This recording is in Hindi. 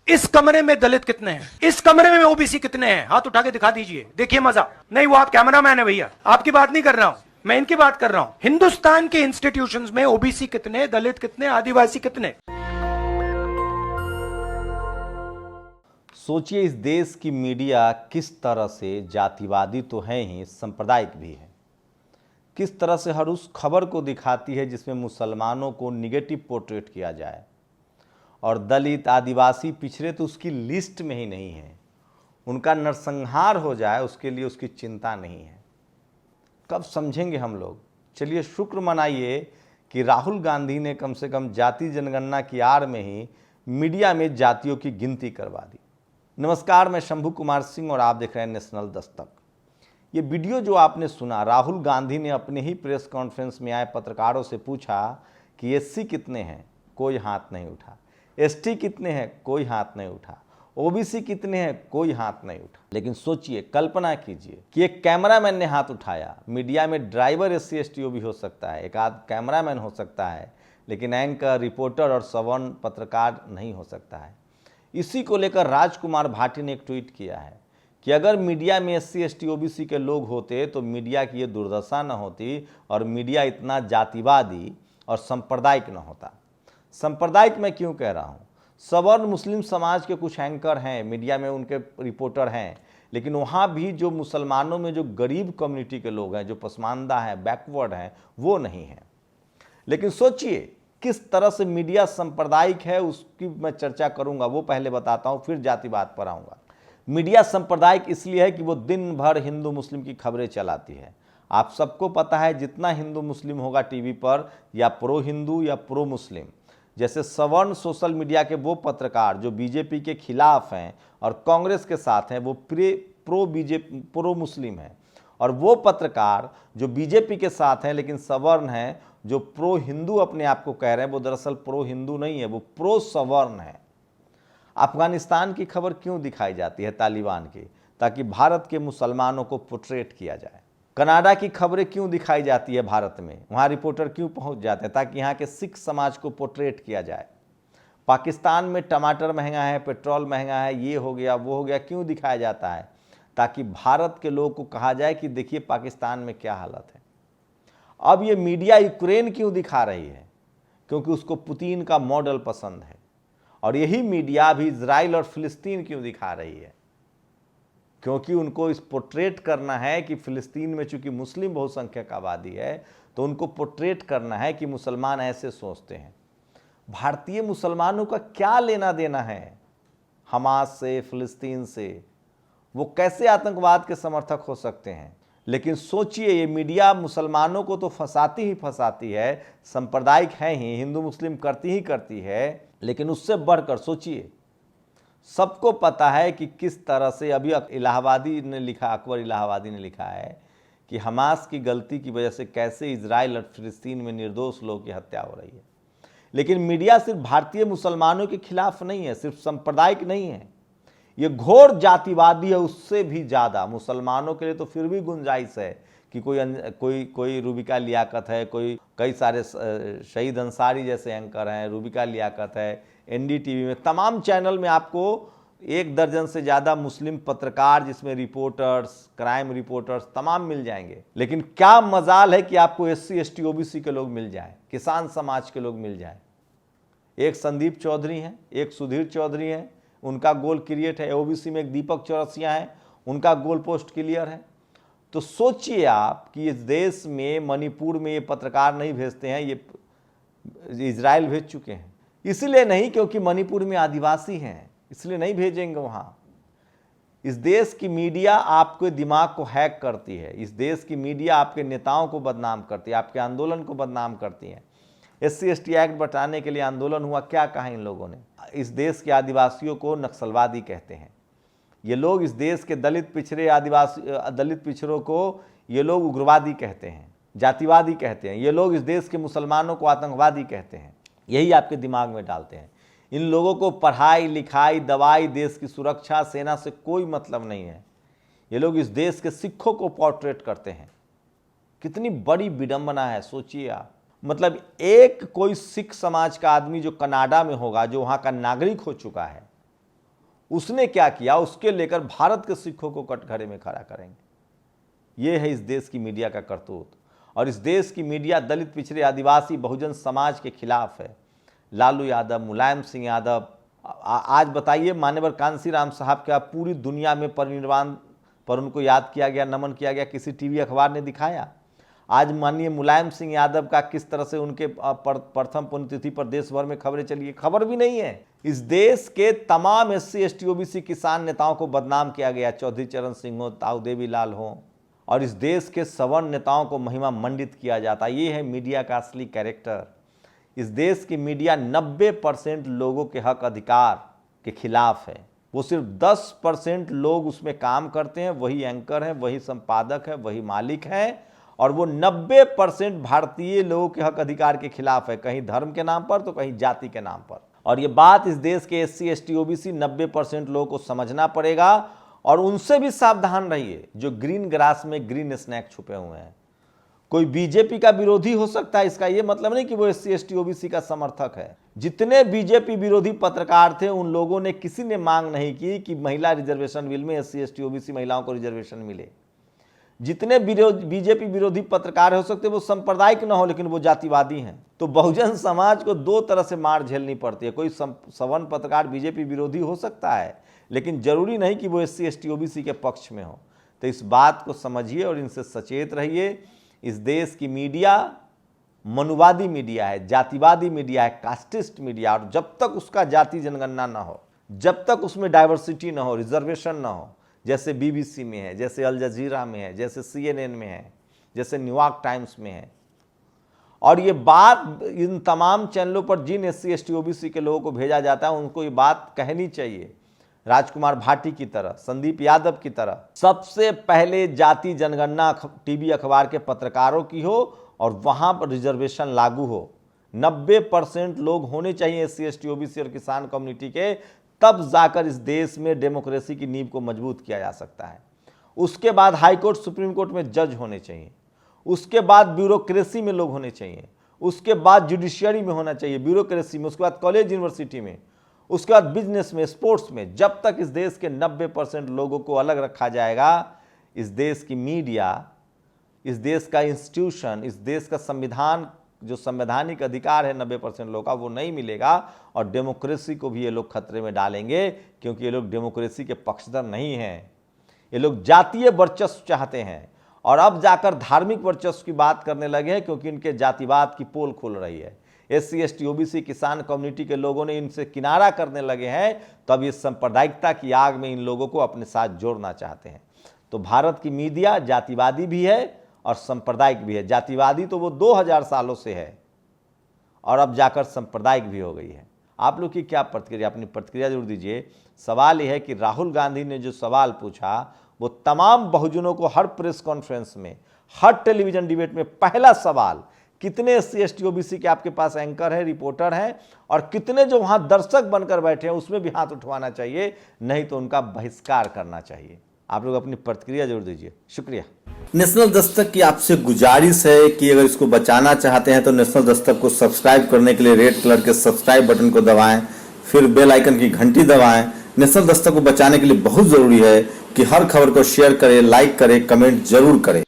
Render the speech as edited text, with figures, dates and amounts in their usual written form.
इस कमरे में दलित कितने हैं, इस कमरे में ओबीसी कितने हैं, हाथ उठा के दिखा दीजिए, देखिए मजा। नहीं, वो आप कैमरामैन है भैया, आपकी बात नहीं कर रहा हूं मैं, इनकी बात कर रहा हूं। हिंदुस्तान के इंस्टीट्यूशंस में ओबीसी कितने, दलित कितने, आदिवासी कितने? सोचिए इस देश की मीडिया किस तरह से जातिवादी तो है ही, सांप्रदायिक भी है। किस तरह से हर उस खबर को दिखाती है जिसमें मुसलमानों को निगेटिव पोर्ट्रेट किया जाए, और दलित आदिवासी पिछड़े तो उसकी लिस्ट में ही नहीं है। उनका नरसंहार हो जाए उसके लिए उसकी चिंता नहीं है। कब समझेंगे हम लोग? चलिए शुक्र मनाइए कि राहुल गांधी ने कम से कम जाति जनगणना की आड़ में ही मीडिया में जातियों की गिनती करवा दी। नमस्कार, मैं शंभू कुमार सिंह और आप देख रहे हैं नेशनल दस्तक। ये वीडियो जो आपने सुना, राहुल गांधी ने अपने ही प्रेस कॉन्फ्रेंस में आए पत्रकारों से पूछा कि एससी कितने हैं, कोई हाथ नहीं उठा। एसटी कितने हैं, कोई हाथ नहीं उठा। ओबीसी कितने हैं, कोई हाथ नहीं उठा। लेकिन सोचिए, कल्पना कीजिए कि एक कैमरामैन ने हाथ उठाया। मीडिया में ड्राइवर एससी एसटी भी हो सकता है, एक आध कैमरामैन हो सकता है, लेकिन एंकर, रिपोर्टर और सवर्ण पत्रकार नहीं हो सकता है। इसी को लेकर राजकुमार भाटी ने एक ट्वीट किया है कि अगर मीडिया में एससी एसटी ओबीसी के लोग होते तो मीडिया की ये दुर्दशा न होती और मीडिया इतना जातिवादी और सांप्रदायिक न होता। सांप्रदायिक मैं क्यों कह रहा हूँ? सवर्ण मुस्लिम समाज के कुछ एंकर हैं, मीडिया में उनके रिपोर्टर हैं, लेकिन वहाँ भी जो मुसलमानों में जो गरीब कम्युनिटी के लोग हैं, जो पसमानदा हैं, बैकवर्ड हैं, वो नहीं हैं। लेकिन सोचिए किस तरह से मीडिया सांप्रदायिक है, उसकी मैं चर्चा करूंगा। वो पहले बताता हूं, फिर जातिवाद पर आऊंगा। मीडिया सांप्रदायिक इसलिए है कि वो दिन भर हिंदू मुस्लिम की खबरें चलाती है। आप सबको पता है, जितना हिंदू मुस्लिम होगा टीवी पर, या प्रो हिंदू या प्रो मुस्लिम। जैसे सवर्ण सोशल मीडिया के वो पत्रकार जो बीजेपी के खिलाफ हैं और कांग्रेस के साथ हैं, वो प्रो मुस्लिम हैं। और वो पत्रकार जो बीजेपी के साथ हैं लेकिन सवर्ण हैं, जो प्रो हिंदू अपने आप को कह रहे हैं, वो दरअसल प्रो हिंदू नहीं है, वो प्रो सवर्ण है। अफगानिस्तान की खबर क्यों दिखाई जाती है, तालिबान की? ताकि भारत के मुसलमानों को पोर्ट्रेट किया जाए। कनाडा की खबरें क्यों दिखाई जाती है भारत में, वहाँ रिपोर्टर क्यों पहुँच जाते हैं? ताकि यहाँ के सिख समाज को पोर्ट्रेट किया जाए। पाकिस्तान में टमाटर महंगा है, पेट्रोल महंगा है, ये हो गया वो हो गया, क्यों दिखाया जाता है? ताकि भारत के लोगों को कहा जाए कि देखिए पाकिस्तान में क्या हालत है। अब ये मीडिया यूक्रेन क्यों दिखा रही है? क्योंकि उसको पुतिन का मॉडल पसंद है। और यही मीडिया भी इजराइल और फिलिस्तीन क्यों दिखा रही है? क्योंकि उनको इस पोर्ट्रेट करना है कि फिलिस्तीन में चूंकि मुस्लिम बहुसंख्यक आबादी है, तो उनको पोर्ट्रेट करना है कि मुसलमान ऐसे सोचते हैं। भारतीय मुसलमानों का क्या लेना देना है हमास से, फिलिस्तीन से? वो कैसे आतंकवाद के समर्थक हो सकते हैं? लेकिन सोचिए, ये मीडिया मुसलमानों को तो फंसाती ही फंसाती है, सांप्रदायिक है ही, हिंदू मुस्लिम करती ही करती है। लेकिन उससे बढ़कर सोचिए, सबको पता है कि किस तरह से अभी इलाहाबादी ने लिखा, अकबर इलाहाबादी ने लिखा है कि हमास की गलती की वजह से कैसे इजराइल और फिलिस्तीन में निर्दोष लोगों की हत्या हो रही है। लेकिन मीडिया सिर्फ भारतीय मुसलमानों के खिलाफ नहीं है, सिर्फ सांप्रदायिक नहीं है, ये घोर जातिवादी है। उससे भी ज़्यादा मुसलमानों के लिए तो फिर भी गुंजाइश है कि कोई रूबिका लियाकत है, कई सारे शहीद अंसारी जैसे एंकर हैं, रूबिका लियाकत है, एनडीटीवी में, तमाम चैनल में आपको 1 दर्जन से ज़्यादा मुस्लिम पत्रकार, जिसमें रिपोर्टर्स, क्राइम रिपोर्टर्स तमाम मिल जाएंगे। लेकिन क्या मजाल है कि आपको एससी एसटी ओबीसी के लोग मिल जाएं, किसान समाज के लोग मिल जाएं। एक संदीप चौधरी हैं, एक सुधीर चौधरी हैं, उनका गोल क्रिएट है। ओबीसी में एक दीपक चौरसिया हैं, उनका गोल पोस्ट क्लियर है। तो सोचिए आप कि इस देश में, मणिपुर में ये पत्रकार नहीं भेजते हैं, ये इजराइल भेज चुके हैं। इसलिए नहीं क्योंकि मणिपुर में आदिवासी हैं, इसलिए नहीं भेजेंगे वहाँ। इस देश की मीडिया आपके दिमाग को हैक करती है, इस देश की मीडिया आपके नेताओं को बदनाम करती है, आपके आंदोलन को बदनाम करती है। एससी एसटी एक्ट बढ़ाने के लिए आंदोलन हुआ, क्या कहा इन लोगों ने? इस देश के आदिवासियों को नक्सलवादी कहते हैं। ये लोग इस देश के दलित पिछड़ों को ये लोग उग्रवादी कहते हैं, जातिवादी कहते हैं। ये लोग इस देश के मुसलमानों को आतंकवादी कहते हैं। यही आपके दिमाग में डालते हैं। इन लोगों को पढ़ाई लिखाई, दवाई, देश की सुरक्षा, सेना से कोई मतलब नहीं है। ये लोग इस देश के सिखों को पोर्ट्रेट करते हैं। कितनी बड़ी विडंबना है, सोचिए आप। मतलब एक कोई सिख समाज का आदमी जो कनाडा में होगा, जो वहाँ का नागरिक हो चुका है, उसने क्या किया उसके लेकर भारत के सिखों को कटघरे में खड़ा करेंगे। ये है इस देश की मीडिया का करतूत। और इस देश की मीडिया दलित, पिछड़े, आदिवासी, बहुजन समाज के खिलाफ है। लालू यादव, मुलायम सिंह यादव, आज बताइए मान्यवर कांशीराम साहब क्या पूरी दुनिया में परिनिर्वाण पर उनको याद किया गया, नमन किया गया, किसी टीवी अखबार ने दिखाया? आज माननीय मुलायम सिंह यादव का किस तरह से उनके प्रथम पुण्यतिथि पर देश भर में खबरें चली, खबर भी नहीं है। इस देश के तमाम SC ST OBC किसान नेताओं को बदनाम किया गया, चौधरी चरण सिंह हो, ताऊ देवी लाल हो, और इस देश के सवर्ण नेताओं को महिमा मंडित किया जाता। ये है मीडिया का असली कैरेक्टर। इस देश की मीडिया 90% लोगों के हक अधिकार के खिलाफ है। वो सिर्फ 10% लोग उसमें काम करते हैं, वही एंकर हैं, वही संपादक है, वही मालिक हैं, और वो 90% भारतीय लोगों के हक अधिकार के खिलाफ है, कहीं धर्म के नाम पर तो कहीं जाति के नाम पर। और ये बात इस देश के SC ST OBC 90% लोगों को समझना पड़ेगा, और उनसे भी सावधान रहिए जो ग्रीन ग्रास में ग्रीन स्नैक छुपे हुए हैं। कोई बीजेपी का विरोधी हो सकता है, इसका ये मतलब नहीं कि वो SC ST OBC का समर्थक है। जितने बीजेपी विरोधी पत्रकार थे उन लोगों ने किसी ने मांग नहीं की कि महिला रिजर्वेशन बिल में SC ST OBC महिलाओं को रिजर्वेशन मिले। जितने बीजेपी विरोधी पत्रकार हो सकते वो सांप्रदायिक ना हो लेकिन वो जातिवादी हैं। तो बहुजन समाज को दो तरह से मार झेलनी पड़ती है। कोई सवर्ण पत्रकार बीजेपी विरोधी हो सकता है लेकिन जरूरी नहीं कि वो SC ST OBC के पक्ष में हो। तो इस बात को समझिए और इनसे सचेत रहिए। इस देश की मीडिया मनुवादी मीडिया है, जातिवादी मीडिया है, कास्टिस्ट मीडिया, और जब तक उसका जाति जनगणना ना हो, जब तक उसमें डाइवर्सिटी ना हो, रिजर्वेशन ना हो, जैसे BBC में है, जैसे अल जजीरा में है, जैसे CNN में है, जैसे न्यूयॉर्क टाइम्स में है, और ये बात इन तमाम चैनलों पर जिन SC ST OBC के लोगों को भेजा जाता है उनको ये बात कहनी चाहिए। राजकुमार भाटी की तरह, संदीप यादव की तरह सबसे पहले जाति जनगणना टीवी अखबार के पत्रकारों की हो और वहां पर रिजर्वेशन लागू हो। 90% लोग होने चाहिए SC ST OBC और किसान कम्युनिटी के, तब जाकर इस देश में डेमोक्रेसी की नींव को मजबूत किया जा सकता है। उसके बाद हाई कोर्ट, सुप्रीम कोर्ट में जज होने चाहिए, उसके बाद ब्यूरोक्रेसी में लोग होने चाहिए, उसके बाद जुडिशियरी में होना चाहिए, ब्यूरोक्रेसी में, उसके बाद कॉलेज यूनिवर्सिटी में, उसके बाद बिजनेस में, स्पोर्ट्स में। जब तक इस देश के 90% लोगों को अलग रखा जाएगा, इस देश की मीडिया, इस देश का इंस्टीट्यूशन, इस देश का संविधान, जो संवैधानिक अधिकार है 90% लोगों का, वो नहीं मिलेगा। और डेमोक्रेसी को भी ये लोग खतरे में डालेंगे, क्योंकि ये लोग डेमोक्रेसी के पक्षधर नहीं हैं। ये लोग जातीय वर्चस्व चाहते हैं और अब जाकर धार्मिक वर्चस्व की बात करने लगे हैं, क्योंकि इनके जातिवाद की पोल खुल रही है। SC ST OBC किसान कम्युनिटी के लोगों ने इनसे किनारा करने लगे हैं, तब ये सांप्रदायिकता की आग में इन लोगों को अपने साथ जोड़ना चाहते हैं। तो भारत की मीडिया जातिवादी भी है और सांप्रदायिक भी है। जातिवादी तो वो 2000 सालों से है और अब जाकर सांप्रदायिक भी हो गई है। आप लोग की क्या प्रतिक्रिया, अपनी प्रतिक्रिया जरूर दीजिए। सवाल यह है कि राहुल गांधी ने जो सवाल पूछा वो तमाम बहुजनों को हर प्रेस कॉन्फ्रेंस में, हर टेलीविजन डिबेट में पहला सवाल, कितने SC ST OBC के आपके पास एंकर है, रिपोर्टर हैं, और कितने जो वहां दर्शक बनकर बैठे हैं, उसमें भी हाथ उठवाना चाहिए, नहीं तो उनका बहिष्कार करना चाहिए। आप लोग अपनी प्रतिक्रिया जरूर दीजिए। शुक्रिया। नेशनल दस्तक की आपसे गुजारिश है कि अगर इसको बचाना चाहते हैं तो नेशनल दस्तक को सब्सक्राइब करने के लिए रेड कलर के सब्सक्राइब बटन को दबाएं, फिर बेल आइकन की घंटी दबाएं। नेशनल दस्तक को बचाने के लिए बहुत जरूरी है कि हर खबर को शेयर करें, लाइक करें, कमेंट जरूर करें।